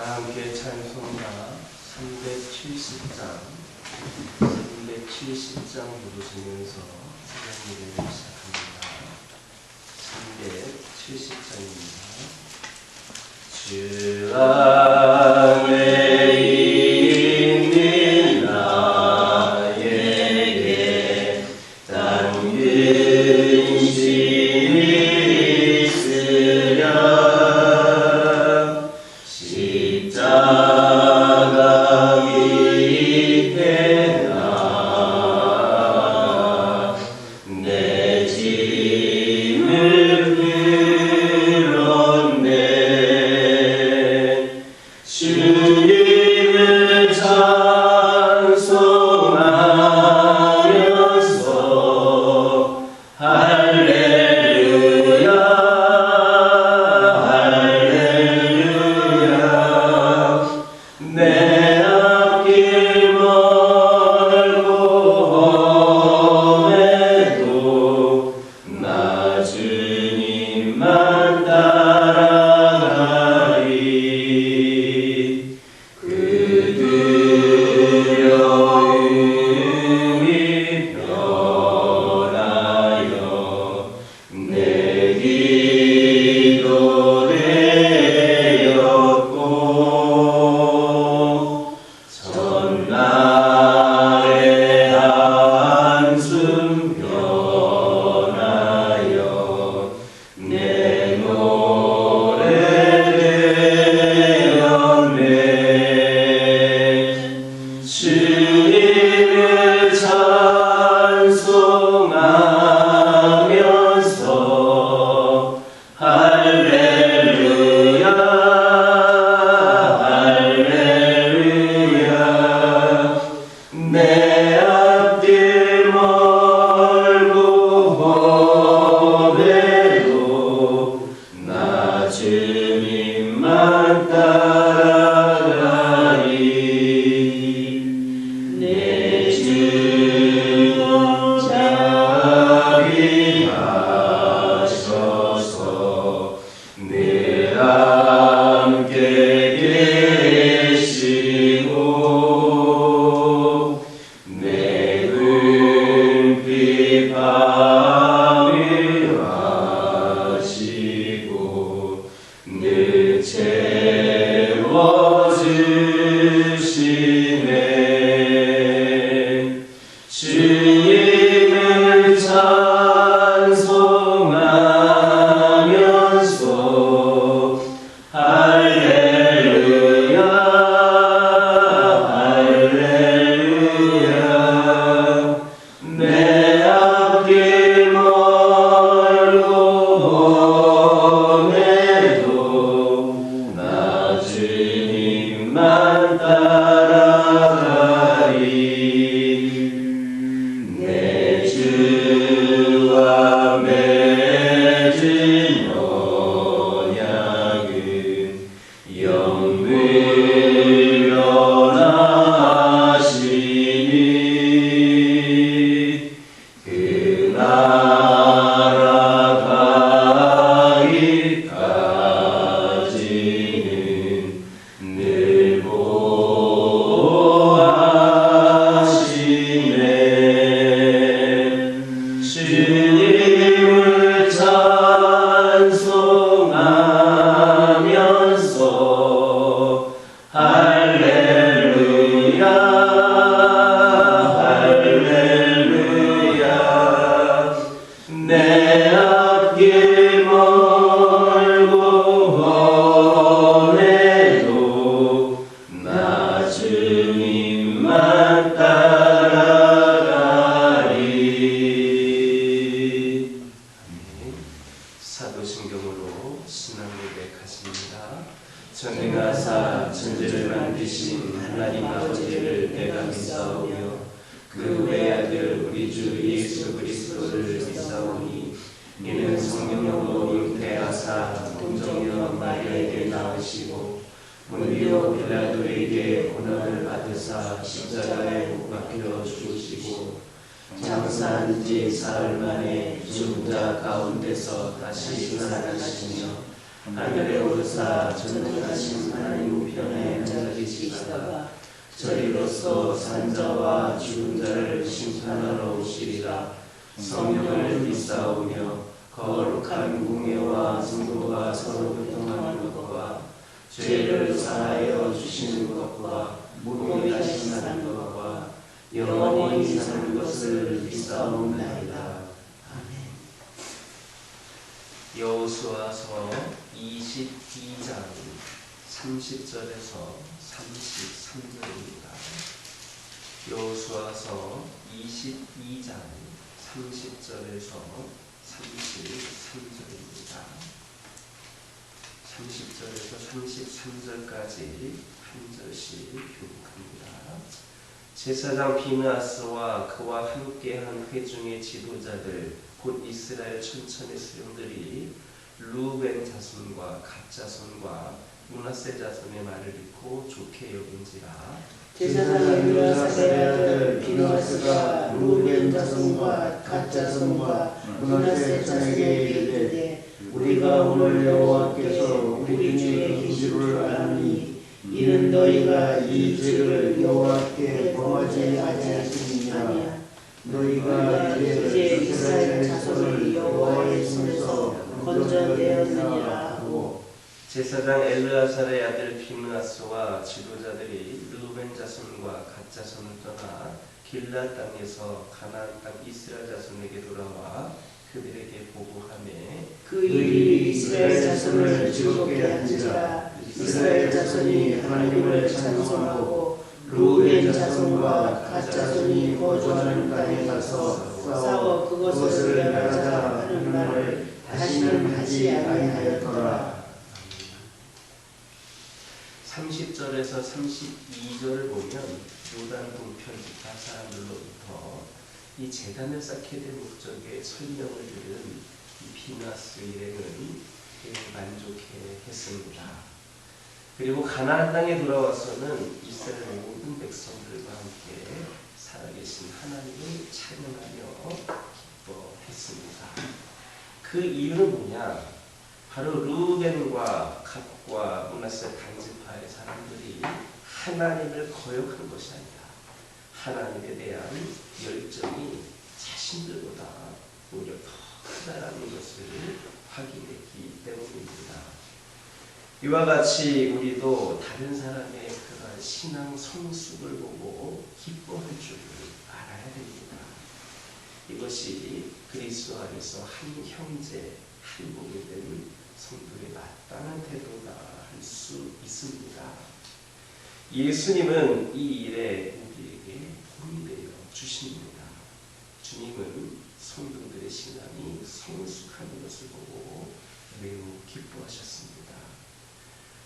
다 함께 찬송가 370장 부르시면서 찬양예배를 시작합니다. 370장입니다. 주 안에 있는 나에게 당근심이 있으랴. 십자가 밑에 나 내 짐을 들었네. 주님을 찬송하면서 할렐루야 할렐루야. 내 앞길 멀고 험해도 나 주님만 따라가리. 그 두려움이 변하여 내 기도 되었고 전날의 한숨 변하여 내 노래 되었네. 주님을 찬송하면서 할렐루야 할렐루야. 내 앞길 멀고 험해도 나 주님만 따라가리. 내 주 자비하셔서 늘 함께 계시고 내 눈빛 밤일하시고 늘 채워주시네. 주님을 찬송하면서 할렐루야 할렐루야. 내 앞길 멀고 험해도 나 주님만 따라가리. 내 주와 맺은 언약은 영물 변하시니 그 나라 가기까지는 늘 보호하시네. 주님을 찬송하면서 할렐루야 할렐루야. 내 앞길 멀고 험해도 나 주님만 따라가리. 사도신경으로 신앙 고백하십니다. 전능하사 천지를 만드신 하나님 아버지를 내가 믿사오며 그 외아들 우리 주 예수 그리스도를 믿사오니 이는 성령으로 잉태하사 동정녀 마리아에게 낳으시고 본디오 빌라도에게 고난을 받으사 십자가에 못 박혀 죽으시고 장사한 지 사흘 만에 죽은 자 가운데서 다시 살아나시며 하늘에 오르사 전능하신 하나님 우편에 앉아 계시다가 저리로서 산자와 죽은 자를 심판하러 오시리라. 성령을 믿사오며 거룩한 공예와 성도가 서로 교통하는 것과 죄를 사하여 주시는 것과 몸이 다시 사는 것과 영원히 사는 것을 믿사옵나이다. 아멘. 여호수아서 22장 30절에서 33절입니다. 여호수아서 22장 30절에서 33절입니다. 30절에서 33절까지 한 절씩 교독합니다. 제사장 비느하스와 그와 함께한 회중의 지도자들 곧 이스라엘 천천의 수령들이 루벤 자손과 갓 자손과 므낫세 자손의 말을 듣고 좋게 여긴지라. 제사장 엘르아살의 아들 비느하스가 루벤 자손과 갓 자손과 므낫세 자손에게 이르되 우리가 오늘 여호와께서 우리 중에 계시를 아노니 이는 너희가 이 죄를 여호와께 범하지 아니하심이니라. 너희가 이제 이스라엘 자손을 여호와의 손에서 건져내었느니라 하고. 제사장 엘르아살의 아들 비느하스와 지도자들이 루벤 자손과 갓 자손을 떠나 길라 땅에서 가나안 땅 이스라엘 자손에게 돌아와 그들에게 보고하매 그 일이 이스라엘 자손을 즐겁게 한지라. 이스라엘 자손이 하나님을 찬송하고 루벤 자손과 갓 자손이 거주하는 땅에 가서 싸워 그것을 멸하자 하는 말을 다시는 하지 아니하였더라. 30절에서 32절을 보면 요단 동편 기타 사람들로부터 이 제단을 쌓게 된 목적의 설명을 들은 이 비느하스 일행은 만족해 했습니다. 그리고 가나안 땅에 돌아와서는 이스라엘 모든 백성들과 함께 살아계신 하나님을 찬양하며 기뻐했습니다. 그 이유는 뭐냐? 바로 루벤과 갓과 므낫세 단지파의 사람들이 하나님을 거역한 것이 아니라 하나님에 대한 열정이 자신들보다 오히려 더 크다라는 것을 확인했기 때문입니다. 이와 같이 우리도 다른 사람의 그런 신앙 성숙을 보고 기뻐할 줄을 알아야 됩니다. 이것이 그리스도 안에서 한 형제, 한 몸이 된 성도의 마땅한 태도다 할 수 있습니다. 예수님은 이 일에 우리에게 본이 되어 주십니다. 주님은 성도들의 신앙이 성숙하는 것을 보고 매우 기뻐하셨습니다.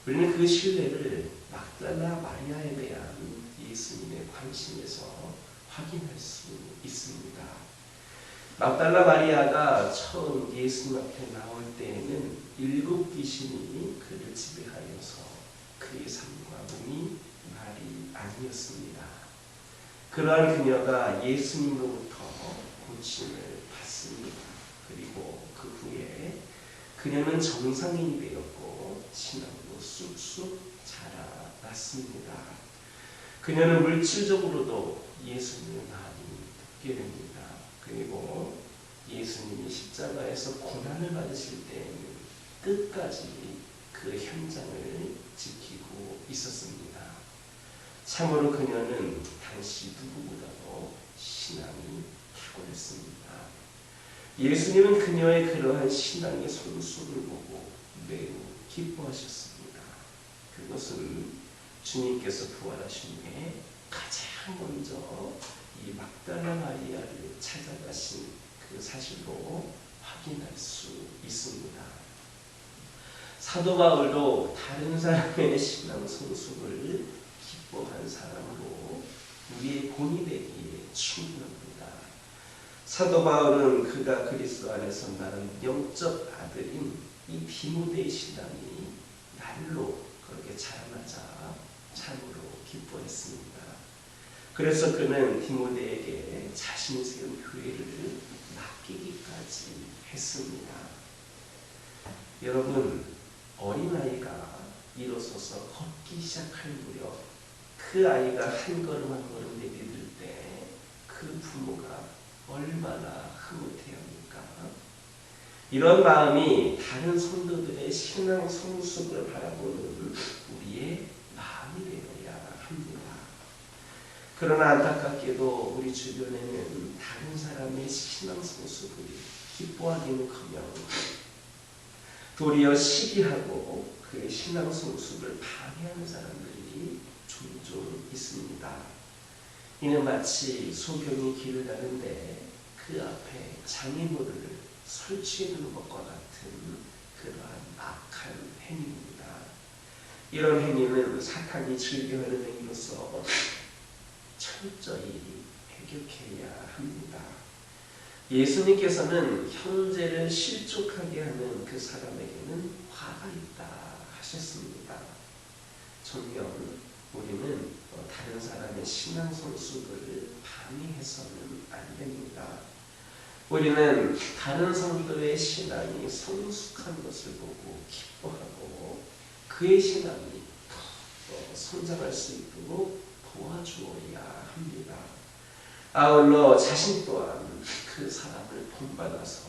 우리는 그 신뢰를 막달라 마리아에 대한 예수님의 관심에서 확인할 수 있습니다. 막달라 마리아가 처음 예수님 앞에 나올 때에는 7 귀신이 그를 지배하여서 그의 삶과 몸이 말이 아니었습니다. 그러한 그녀가 예수님으로부터 고침을 받습니다. 그리고 그 후에 그녀는 정상인이 되었고 신앙도 쑥쑥 자라났습니다. 그녀는 물질적으로도 예수님을 많이 듣게 됩니다. 그리고 예수님이 십자가에서 고난을 받으실 때에는 끝까지 그 현장을 지키고 있었습니다. 참으로 그녀는 당시 누구보다도 신앙이 탁월했습니다. 예수님은 그녀의 그러한 신앙의 성숙을 보고 매우 기뻐하셨습니다. 그것은 주님께서 부활하신 후에 가장 먼저 이 막달라 마리아를 찾아가신 그 사실로 확인할 수 있습니다. 사도 바울도 다른 사람의 신앙 성숙을 기뻐한 사람으로 우리의 본이 되기에 충분합니다. 사도 바울은 그가 그리스도 안에서 낳은 영적 아들인 이 디모데의 신앙이 날로 그렇게 자라나자 참으로 기뻐했습니다. 그래서 그는 디모데에게 자신이 세운 교회를 맡기기까지 했습니다. 여러분, 어린아이가 일어서서 걷기 시작할 무렵 그 아이가 한 걸음 한 걸음 내디딜 때 그 부모가 얼마나 흐뭇해합니까? 이런 마음이 다른 성도들의 신앙 성숙을 바라보는 우리의 마음이 되어야 합니다. 그러나 안타깝게도 우리 주변에는 다른 사람의 신앙 성숙을 기뻐하기는커녕 도리어 시기하고 그의 신앙 성숙을 방해하는 사람들이 종종 있습니다. 이는 마치 소경이 길을 가는데 그 앞에 장애물을 설치해 두는 것과 같은 그러한 악한 행위입니다. 이런 행위는 사탄이 즐겨하는 행위로서 철저히 배격해야 합니다. 예수님께서는 형제를 실족하게 하는 그 사람에게는 화가 있다 하셨습니다. 정녕 우리는 다른 사람의 신앙 성숙을 방해해서는 안 됩니다. 우리는 다른 성도의 신앙이 성숙한 것을 보고 기뻐하고 그의 신앙이 더 성장할 수 있도록 도와주어야 합니다. 아울러 자신 또한 그 사람을 본받아서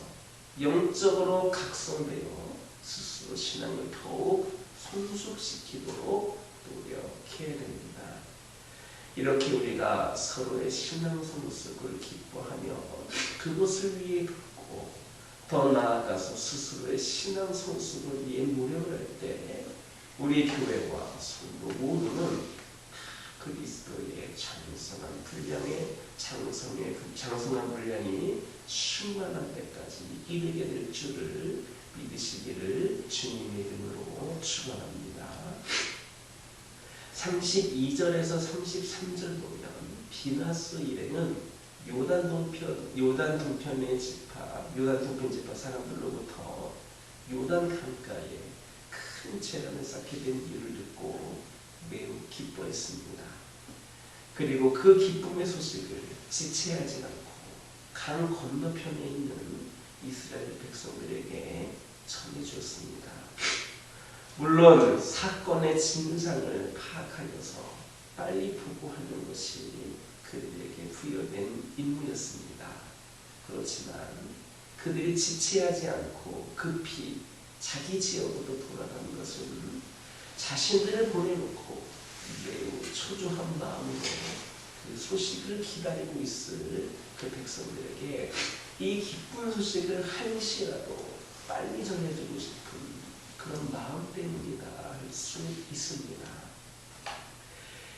영적으로 각성되어 스스로 신앙을 더욱 성숙시키도록 노력해야 됩니다. 이렇게 우리가 서로의 신앙 성숙을 기뻐하며 그것을 위해 돕고 더 나아가서 스스로의 신앙 성숙을 위해 노력을 할 때 우리 교회와 성도 모두는 그리스도의 장성한 분량의 장성한 분량이 충만한 때까지 이르게 될 줄을 믿으시기를 주님의 이름으로 축원합니다. 32절에서 33절 보면 비나스 일행은 요단 동편 지파 사람들로부터 요단 강가에 큰 재난을 쌓게 된 이유를 듣고 매우 기뻐했습니다. 그리고 그 기쁨의 소식을 지체하지 않고 강 건너편에 있는 이스라엘 백성들에게 전해주었습니다. 물론 사건의 진상을 파악하여서 빨리 보고하는 것이 그들에게 부여된 임무였습니다. 그렇지만 그들이 지체하지 않고 급히 자기 지역으로 돌아간 것은 자신들을 보내놓고 매우 초조한 마음으로 그 소식을 기다리고 있을 그 백성들에게 이 기쁜 소식을 한시라도 빨리 전해주고 싶은 그런 마음 때문이다 할 수 있습니다.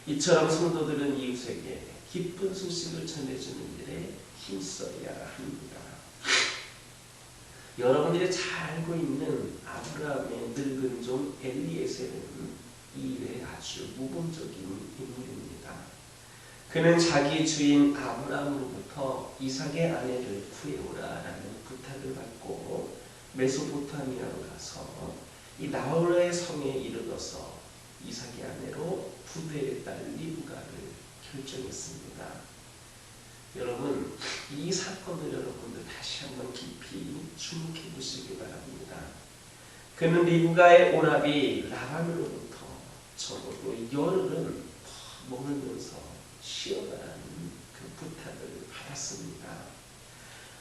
이처럼 성도들은 이웃에게 기쁜 소식을 전해주는 일에 힘써야 합니다. 여러분들이 잘 알고 있는 아브라함의 늙은 종 엘리에셀은 이 일에 아주 모범적인 인물입니다. 그는 자기 주인 아브라함으로부터 이삭의 아내를 구해오라라는 부탁을 받고 메소포타미아로 가서 이 나홀라의 성에 이르러서 이삭의 아내로 부대의 딸 리브가를 결정했습니다. 여러분, 이 사건을 여러분들 다시 한번 깊이 주목해 보시기 바랍니다. 그는 리브가의 오라비 라반으로부터 적어도 열흘은 머물면서 쉬어가라는 그 부탁을 받았습니다.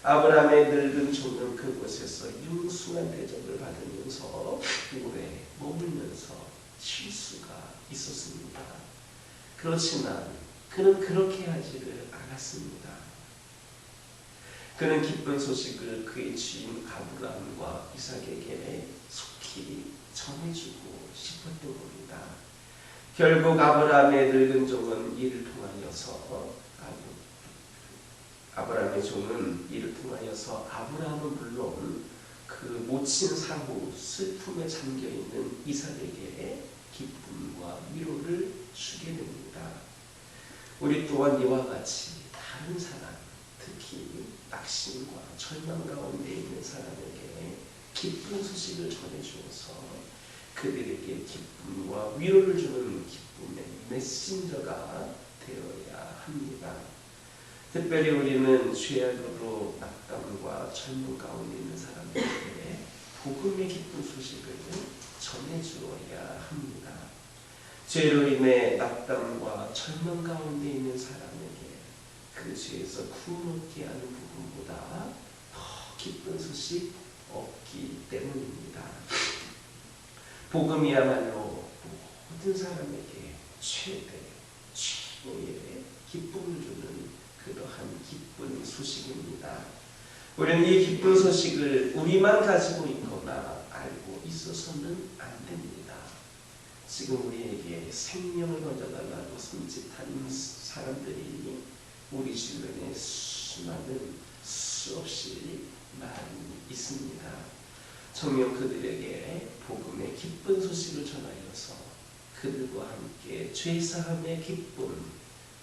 아브라함의 늙은 종은 그곳에서 융숭한 대접을 받으면서 오래 머물면서 쉴 수가 있었습니다. 그렇지만 그는 그렇게 하지를 않았습니다. 그는 기쁜 소식을 그의 주인 아브라함과 이삭에게 속히 전해주고 싶었던 겁니다. 결국 아브라함의 늙은 종은 이를 통하여서 아브라함은 물론 그 모친 사후 슬픔에 잠겨있는 이삭에게 기쁨과 위로를 주게 됩니다. 우리 또한 이와 같이 다른 사람, 특히 낙심과 절망 가운데 있는 사람에게 기쁜 소식을 전해주어서 그들에게 기쁨과 위로를 주는 기쁨의 메신저가 되어야 합니다. 특별히 우리는 죄악으로 낙담과 절망 가운데 있는 사람들에게 복음의 기쁜 소식을 전해주어야 합니다. 죄로 인해 낙담과 절망 가운데 있는 사람에게 그 죄에서 구원 얻게 하는 부분보다 더 기쁜 소식 없기 때문입니다. 복음이야말로 모든 사람에게 최고의 기쁨을 주는 그러한 기쁜 소식입니다. 우리는 이 기쁜 소식을 우리만 가지고 있거나 알고 있어서는 안 됩니다. 지금 우리에게 생명을 건져달라고 손짓한 사람들이 우리 주변에 수없이 많이 있습니다. 정녕 그들에게 복음의 기쁜 소식을 전하여서 그들과 함께 죄사함의 기쁨,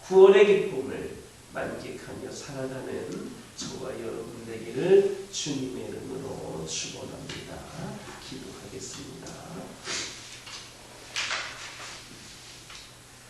구원의 기쁨을 만끽하며 살아가는 저와 여러분 되기를 주님의 이름으로 축원합니다. 기도하겠습니다.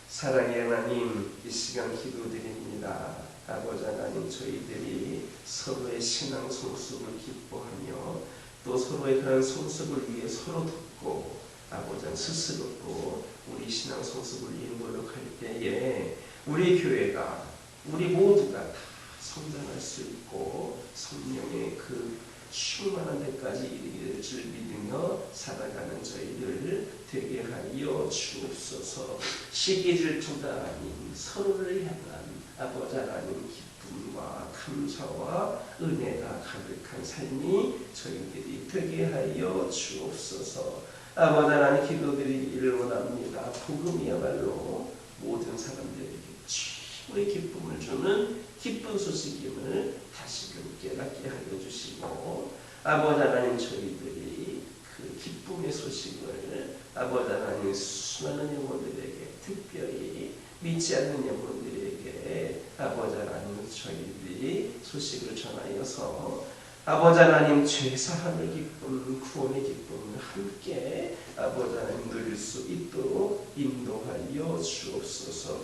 사랑의 하나님, 이 시간 기도드립니다. 아버지 하나님, 저희들이 서로의 신앙 성숙을 기뻐하며 또 서로의 그런 성숙을 위해 서로 돕고 아버지 스스로 또 우리 신앙 성숙을 위해 노력할 때에 우리 교회가 우리 모두가 다 성장할 수 있고 성령의 그 충만한 데까지 이르게 줄 믿으며 살아가는 저희들 되게 하여 주옵소서. 시기 질투가 아닌 서로를 향한 아버지 하나님 기쁨과 감사와 은혜가 가득한 삶이 저희들이 되게 하여 주옵소서. 아버지 하나님 기도드리기를 원합니다. 복음이야말로 모든 사람들에게 최고의 기쁨을 주는 기쁜 소식임을 다시금 깨닫게 하여 주시고 아버지 하나님 저희들이 그 기쁨의 소식을 아버지 하나님 수많은 영혼들에게 특별히 믿지 않는 영혼들에게 아버지 하나님 저희들이 소식을 전하여서 아버지 하나님 죄사함의 기쁨, 구원의 기쁨을 함께 아버지 하나님 누릴 수 있도록 인도하여 주옵소서.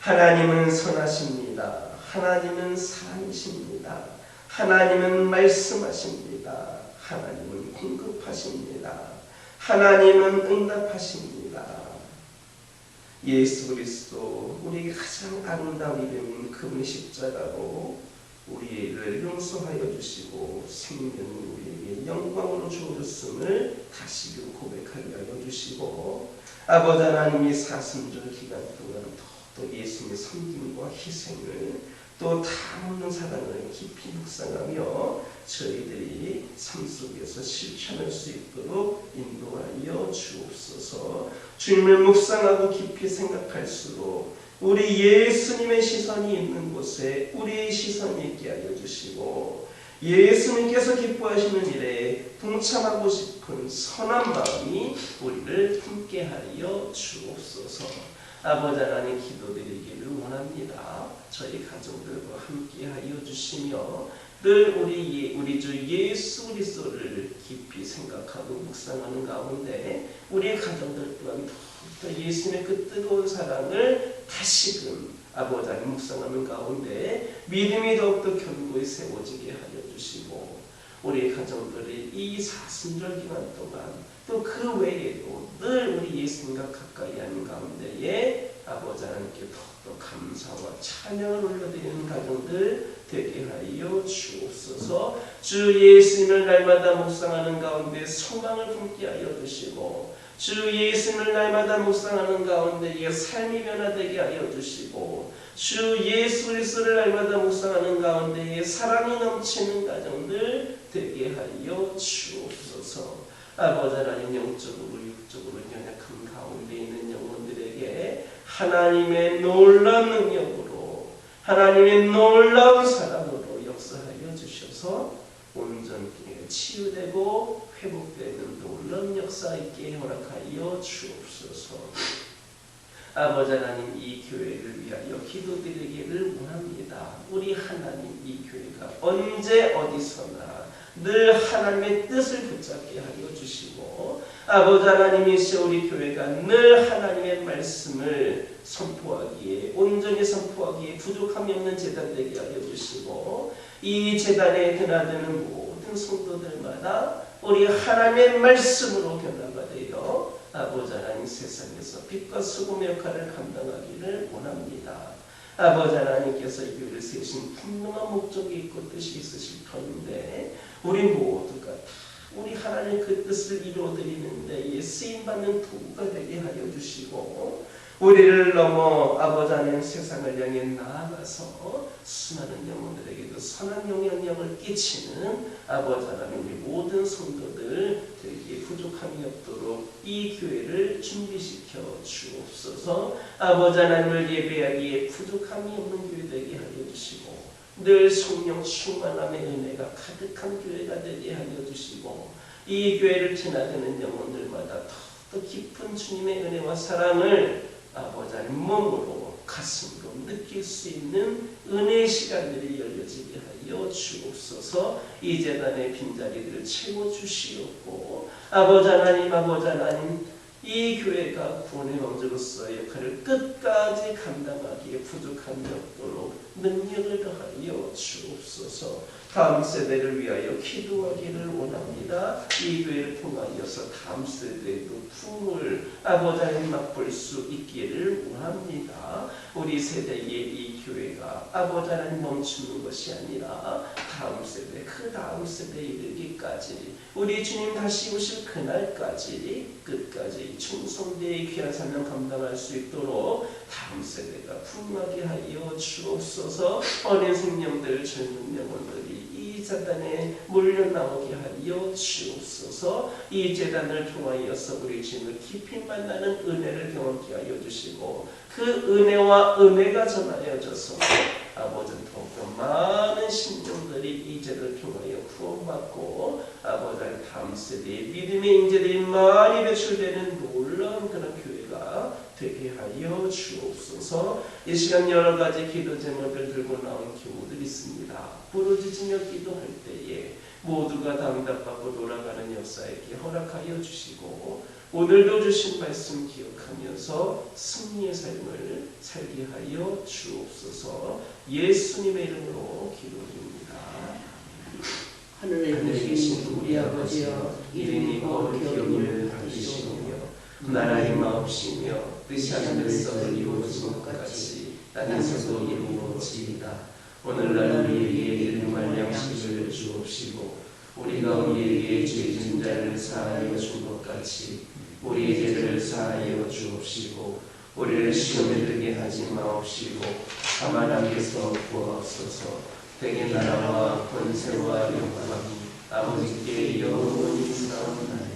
하나님은 선하십니다. 하나님은 사랑이십니다. 하나님은 말씀하십니다. 하나님은 공급하십니다. 하나님은 응답하십니다. 예수 그리스도 우리에게 가장 아름다운 이름인 그분의 십자가로 우리를 용서하여 주시고 생명이 우리에게 영광으로 주어졌음을 다시금 고백하게 하여 주시고 아버지 하나님이 사순절 기간 동안 또 예수님의 섬김과 희생을 또 다없는 사랑을 깊이 묵상하며 저희들이 삶 속에서 실천할 수 있도록 인도하여 주옵소서. 주님을 묵상하고 깊이 생각할수록 우리 예수님의 시선이 있는 곳에 우리의 시선이 있게 하여 주시고 예수님께서 기뻐하시는 일에 동참하고 싶은 선한 마음이 우리를 함께 하여 주옵소서. 아버지 하나님 기도드리기를 원합니다. 저희 가족들과 함께 하여 주시며 늘 우리 주 예수 그리스도를 깊이 생각하고 묵상하는 가운데 우리 가정들 또한 더 예수님의 그 뜨거운 사랑을 다시금 아버지 하나님 묵상하는 가운데 믿음이 더욱더 견고히 세워지게 하여 주시고 우리 가정들이 이 사순절 기간 동안 또 그 외에도 늘 우리 예수님과 가까이 하는 가운데에 아버지 하나님께 더욱더 감사와 찬양을 올려드리는 가정들 되게 하여 주옵소서. 주 예수님을 날마다 묵상하는 가운데 소망을 품게 하여 주시고 주 예수님을 날마다 묵상하는 가운데에 삶이 변화되게 하여 주시고 주 예수 그리스도를 날마다 묵상하는 가운데에 사랑이 넘치는 가정들 되게 하여 주옵소서. 아버지 하나님 영적으로 육적으로 연약한 가운데 있는 영혼들에게 하나님의 놀라운 능력으로 하나님의 놀라운 사랑으로 역사하여 주셔서 온전히 치유되고 회복되는 놀라운 역사 있게 허락하여 주옵소서. 아버지 하나님 이 교회를 위하여 기도드리기를 원합니다. 우리 하나님 이 교회가 언제 어디서나 늘 하나님의 뜻을 붙잡게 하여 주시고 아버지 하나님이시여 우리 교회가 늘 하나님의 말씀을 선포하기에 온전히 선포하기에 부족함이 없는 제단 되게 하여 주시고 이 제단에 드나드는 모든 성도들마다 우리 하나님의 말씀으로 변화가 되어 아버지 하나님 세상에서 빛과 소금의 역할을 감당하기를 원합니다. 아버지 하나님께서 이 교회를 세우신 분명한 목적이 있고 뜻이 있으실 터인데 우리 모두가 다 우리 하나님 그 뜻을 이루어드리는 데에 쓰임받는 도구가 되게 하여 주시고 우리를 넘어 아버지 하나님 세상을 향해 나아가서 수많은 영혼들에게도 선한 영향력을 끼치는 아버지 하나님의 모든 성도들 되게 부족함이 없도록 이 교회를 준비시켜 주옵소서. 아버지 하나님을 예배하기에 부족함이 없는 교회 되게 하여 주시고 늘 성령 충만함의 은혜가 가득한 교회가 되게 하여 주시고 이 교회를 지나가는 영혼들마다 더 깊은 주님의 은혜와 사랑을 아버지 하나님 몸으로 가슴으로 느낄 수 있는 은혜의 시간들이 열려지게 하여 주옵소서. 이 재단의 빈자리들을 채워주시옵고 아버지 하나님 이 교회가 구원의 왕조로서의 역할을 끝까지 감당하기에 부족함이 없도록 능력을 더하여 주옵소서. 다음 세대를 위하여 기도하기를 원합니다. 이 교회를 통하여서 다음 세대에도 품을 아버지 하나님 맛볼 수 있기를 원합니다. 우리 세대의 이 교회가 아버지 하나님 멈추는 것이 아니라 다음 세대 그 다음 세대에 이르기까지 우리 주님 다시 오실 그날까지 끝까지 충성되이 귀한 사명 감당할 수 있도록 다음 세대가 풍성하게 하여 주옵소서. 어린 생명들 젊은 영혼들이 이 재단에 몰려 나오게 하여 주옵소서. 이 재단을 통하여서 우리 주님을 깊이 만나는 은혜를 경험케 하여 주시고 그 은혜와 은혜가 전하여져서 아버지 더욱더 많은 심령들이 이 재단을 통하여 구원받고 아버지 다음 세대의 믿음의 인재들이 많이 배출되는 놀라운 그런 교회가 되게 하여 주옵소서. 이 시간 여러 가지 기도 제목을 들고 나온 교우들이 있습니다. 부르짖으며 기도할 때에 모두가 응답받고 돌아가는 역사에게 허락하여 주시고 오늘도 주신 말씀 기억하면서 승리의 삶을 살게 하여 주옵소서. 예수님의 이름으로 기도드립니다. 하늘에 계신 우리 아버지여 이름이 거룩히 여김을 받으시오며 나라의 마옵시며 뜻이 하늘에서 이루어진 것 같이 땅에서도 이루어지이다. 오늘날 우리에게 일용할 양식을 주옵시고 우리가 우리에게 죄진 자를 사하여 준 것 같이 우리의 죄를 사하여 주옵시고 우리를 시험에 들게 하지 마옵시고 다만 악에서 구하옵소서. 대개 나라와 권세와 영광이 아버지께 영원히 있사옵나이다.